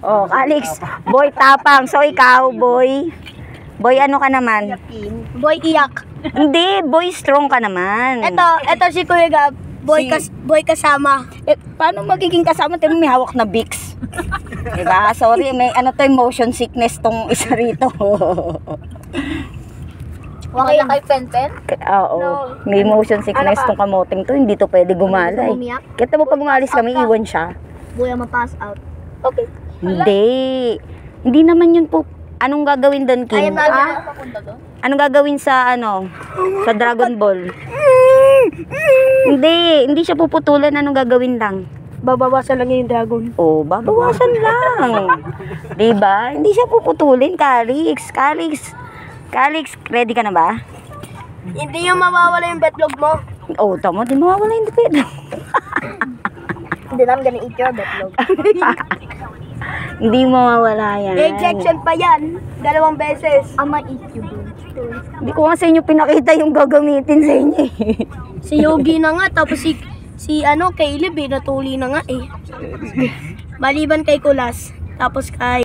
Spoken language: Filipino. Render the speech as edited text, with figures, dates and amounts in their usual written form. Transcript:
Oh, Calix. Boy tapang. So, ikaw, boy. Boy, ano ka naman? Boy iyak. Hindi, boy strong ka naman. Ito si Kuya Gab. Boy kasama. Paano magiging kasama? Tingnan mo, may hawak na Vicks. Diba? Sorry, may ano to, motion sickness tong isa rito. Okay na kay Pen-Pen? Oo. No. May motion sickness tong kamoting to. Hindi to pwede gumala eh. Umiyak? Kita mo pag umalis kami, iwan siya. Boy, ma-pass out. Okay. Hindi. Hindi naman yun po. Anong gagawin doon, Kim? Anong gagawin sa sa Dragon Ball? Hindi siya puputulan. Anong gagawin lang? Babawasan lang yung dragon. Oh, babawasan lang. Diba? Hindi siya puputulin, Calix. Calix, ready ka na ba? Hindi yung mawawala yung betlog mo. Oh, tama, di mawawala yung depende. Hindi naman gonna eat your betlog. Hindi mawawala yan. Ejection pa yan. 2 beses. Ama eat you, bro. Hindi ko nga sa inyo pinakita yung gagamitin sa inyo eh. Si Yogi na nga, tapos si Caleb natuli na nga eh. Maliban kay Kulas, tapos kay